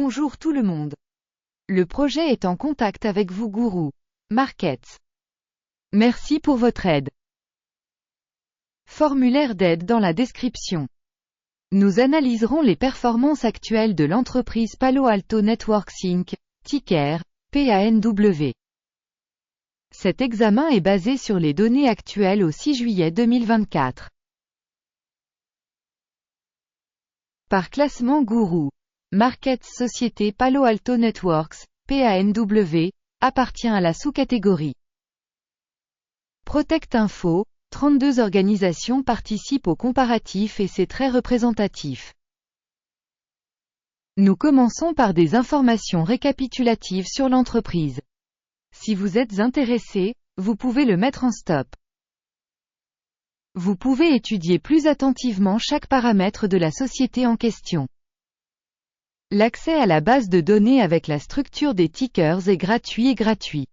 Bonjour tout le monde. Le projet est en contact avec vous Guru Markets. Merci pour votre aide. Formulaire d'aide dans la description. Nous analyserons les performances actuelles de l'entreprise Palo Alto Networks Inc., ticker PANW. Cet examen est basé sur les données actuelles au 6 juillet 2024. Par classement Guru Markets Société Palo Alto Networks, PANW, appartient à la sous-catégorie Protect Info. 32 organisations participent au comparatif et c'est très représentatif. Nous commençons par des informations récapitulatives sur l'entreprise. Si vous êtes intéressé, vous pouvez le mettre en stop. Vous pouvez étudier plus attentivement chaque paramètre de la société en question. L'accès à la base de données avec la structure des tickers est gratuit.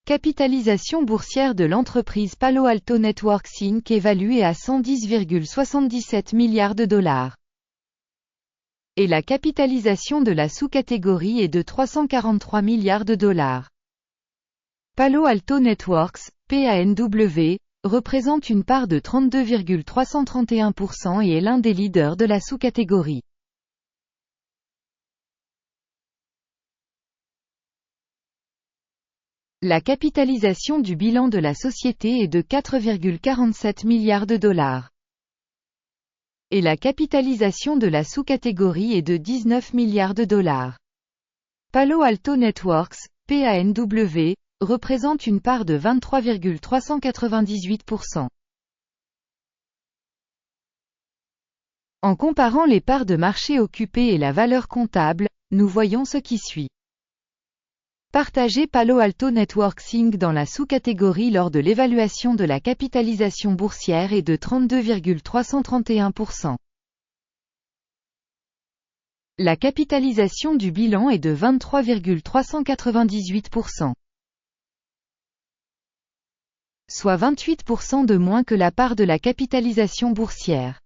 Capitalisation boursière de l'entreprise Palo Alto Networks Inc. évaluée à 110,77 milliards de dollars. Et la capitalisation de la sous-catégorie est de 343 milliards de dollars. Palo Alto Networks, PANW, représente une part de 32,331% et est l'un des leaders de la sous-catégorie. La capitalisation du bilan de la société est de 4,47 milliards de dollars. Et la capitalisation de la sous-catégorie est de 19 milliards de dollars. Palo Alto Networks, PANW, représente une part de 23,398%. En comparant les parts de marché occupées et la valeur comptable, nous voyons ce qui suit. Partager Palo Alto Networks Inc. dans la sous-catégorie lors de l'évaluation de la capitalisation boursière est de 32,331%. La capitalisation du bilan est de 23,398%. Soit 28% de moins que la part de la capitalisation boursière.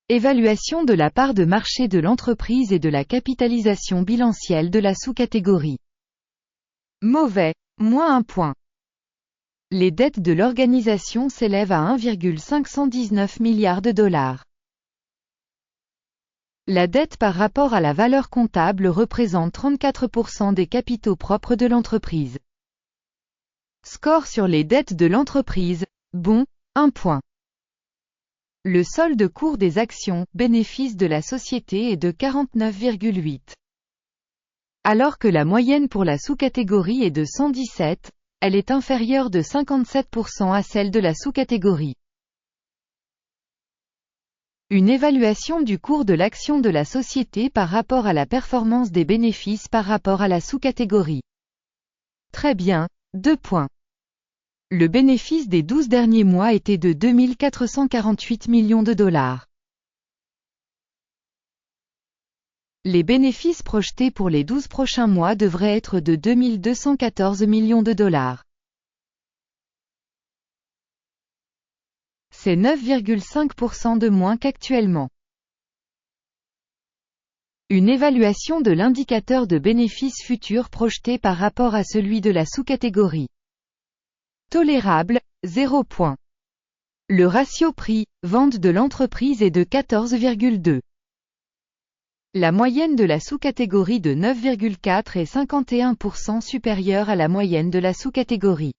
Évaluation de la part de marché de l'entreprise et de la capitalisation bilancielle de la sous-catégorie. Mauvais, moins 1 point. Les dettes de l'organisation s'élèvent à 1,519 milliards de dollars. La dette par rapport à la valeur comptable représente 34% des capitaux propres de l'entreprise. Score sur les dettes de l'entreprise, bon, 1 point. Le solde cours des actions, bénéfice de la société est de 49,8. Alors que la moyenne pour la sous-catégorie est de 117, elle est inférieure de 57% à celle de la sous-catégorie. Une évaluation du cours de l'action de la société par rapport à la performance des bénéfices par rapport à la sous-catégorie. Très bien, 2 points. Le bénéfice des 12 derniers mois était de 2 448 millions de dollars. Les bénéfices projetés pour les 12 prochains mois devraient être de 2 214 millions de dollars. C'est 9,5% de moins qu'actuellement. Une évaluation de l'indicateur de bénéfices futurs projeté par rapport à celui de la sous-catégorie. Tolérable, 0 point. Le ratio prix-vente de l'entreprise est de 14,2. La moyenne de la sous-catégorie de 9,4 est 51% supérieure à la moyenne de la sous-catégorie.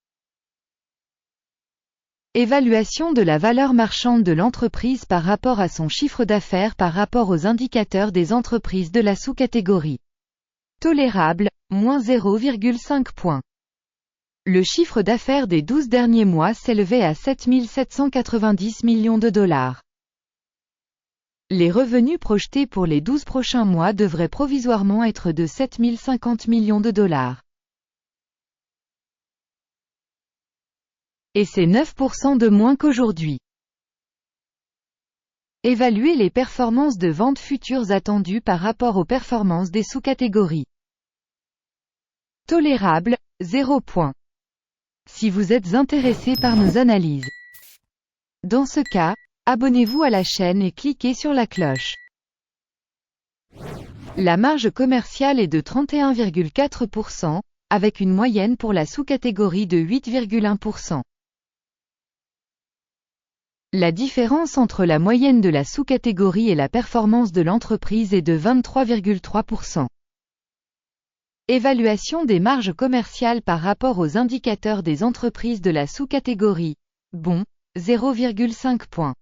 Évaluation de la valeur marchande de l'entreprise par rapport à son chiffre d'affaires par rapport aux indicateurs des entreprises de la sous-catégorie. Tolérable, moins 0,5 points. Le chiffre d'affaires des 12 derniers mois s'élevait à 7 790 millions de dollars. Les revenus projetés pour les 12 prochains mois devraient provisoirement être de 7 050 millions de dollars. Et c'est 9% de moins qu'aujourd'hui. Évaluer les performances de ventes futures attendues par rapport aux performances des sous-catégories. Tolérable, 0 point. Si vous êtes intéressé par nos analyses. Dans ce cas, abonnez-vous à la chaîne et cliquez sur la cloche. La marge commerciale est de 31,4%, avec une moyenne pour la sous-catégorie de 8,1%. La différence entre la moyenne de la sous-catégorie et la performance de l'entreprise est de 23,3%. Évaluation des marges commerciales par rapport aux indicateurs des entreprises de la sous-catégorie. Bon, 0,5 points.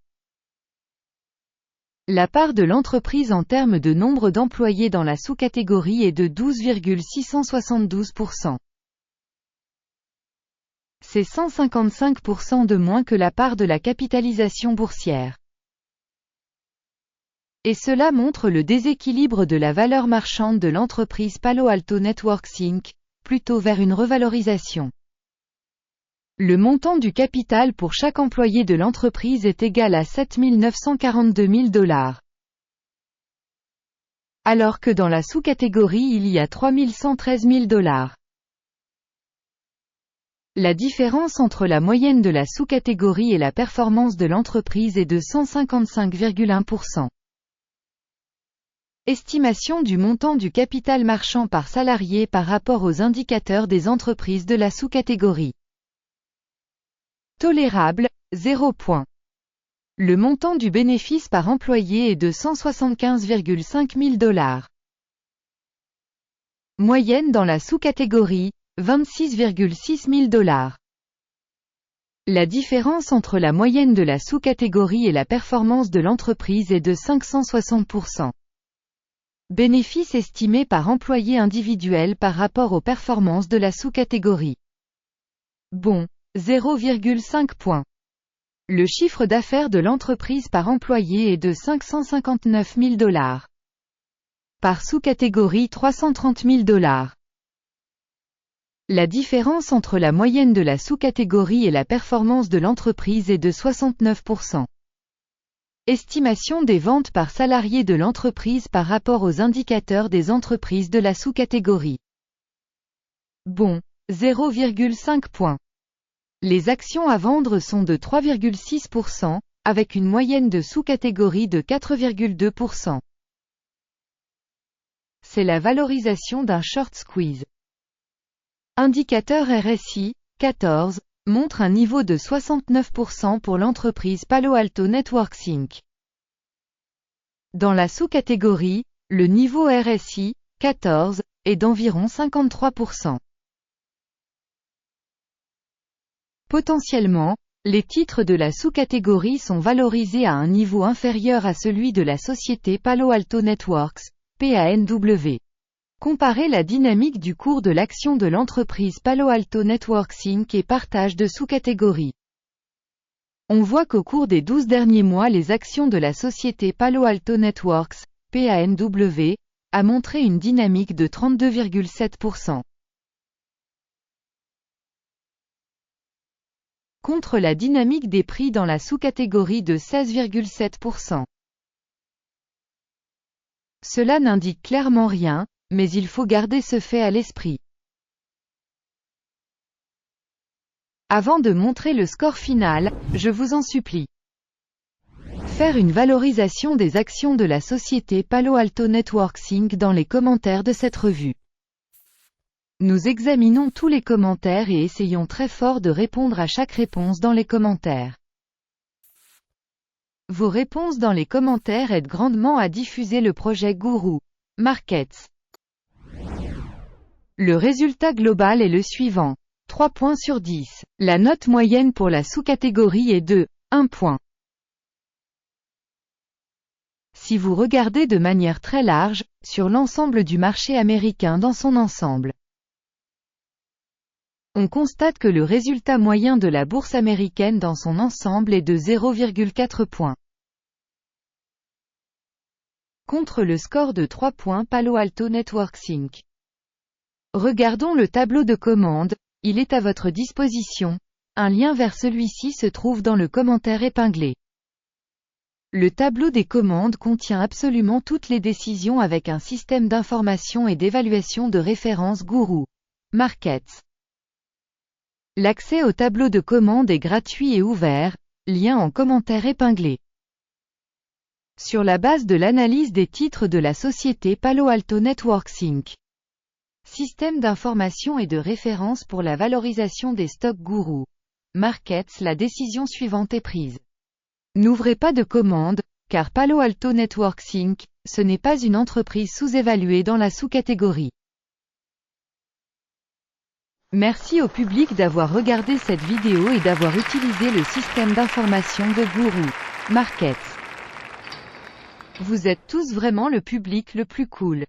La part de l'entreprise en termes de nombre d'employés dans la sous-catégorie est de 12,672%. C'est 155% de moins que la part de la capitalisation boursière. Et cela montre le déséquilibre de la valeur marchande de l'entreprise Palo Alto Networks Inc., plutôt vers une revalorisation. Le montant du capital pour chaque employé de l'entreprise est égal à 7 942 000 $. Alors que dans la sous-catégorie il y a 3 113 000 $. La différence entre la moyenne de la sous-catégorie et la performance de l'entreprise est de 155,1%. Estimation du montant du capital marchand par salarié par rapport aux indicateurs des entreprises de la sous-catégorie. Tolérable, 0 points. Le montant du bénéfice par employé est de 175,5 000 $. Moyenne dans la sous-catégorie, 26,6 000 $. La différence entre la moyenne de la sous-catégorie et la performance de l'entreprise est de 560%. Bénéfice estimé par employé individuel par rapport aux performances de la sous-catégorie. Bon, 0,5 points. Le chiffre d'affaires de l'entreprise par employé est de 559 000 $. Par sous-catégorie 330 000 $. La différence entre la moyenne de la sous-catégorie et la performance de l'entreprise est de 69%. Estimation des ventes par salarié de l'entreprise par rapport aux indicateurs des entreprises de la sous-catégorie. Bon, 0,5 points. Les actions à vendre sont de 3,6%, avec une moyenne de sous-catégorie de 4,2%. C'est la valorisation d'un short squeeze. Indicateur RSI, 14, montre un niveau de 69% pour l'entreprise Palo Alto Networks Inc. Dans la sous-catégorie, le niveau RSI, 14, est d'environ 53%. Potentiellement, les titres de la sous-catégorie sont valorisés à un niveau inférieur à celui de la société Palo Alto Networks, PANW. Comparez la dynamique du cours de l'action de l'entreprise Palo Alto Networks Inc. et partage de sous-catégories. On voit qu'au cours des 12 derniers mois les actions de la société Palo Alto Networks, PANW, a montré une dynamique de 32,7%. Contre la dynamique des prix dans la sous-catégorie de 16,7%. Cela n'indique clairement rien, mais il faut garder ce fait à l'esprit. Avant de montrer le score final, je vous en supplie. Faire une valorisation des actions de la société Palo Alto Networks Inc. dans les commentaires de cette revue. Nous examinons tous les commentaires et essayons très fort de répondre à chaque réponse dans les commentaires. Vos réponses dans les commentaires aident grandement à diffuser le projet Guru Markets. Le résultat global est le suivant. 3 points sur 10. La note moyenne pour la sous-catégorie est de 1 point. Si vous regardez de manière très large, sur l'ensemble du marché américain dans son ensemble, on constate que le résultat moyen de la bourse américaine dans son ensemble est de 0,4 points. Contre le score de 3 points Palo Alto Networks Inc. Regardons le tableau de commande, il est à votre disposition, un lien vers celui-ci se trouve dans le commentaire épinglé. Le tableau des commandes contient absolument toutes les décisions avec un système d'information et d'évaluation de référence Guru Markets. L'accès au tableau de commande est gratuit et ouvert, lien en commentaire épinglé. sur la base de l'analyse des titres de la société Palo Alto Networks Inc. Système d'information et de référence pour la valorisation des stocks Guru Markets. La décision suivante est prise. N'ouvrez pas de commande, car Palo Alto Networks Inc., ce n'est pas une entreprise sous-évaluée dans la sous-catégorie. Merci au public d'avoir regardé cette vidéo et d'avoir utilisé le système d'information de Guru Markets. Vous êtes tous vraiment le public le plus cool.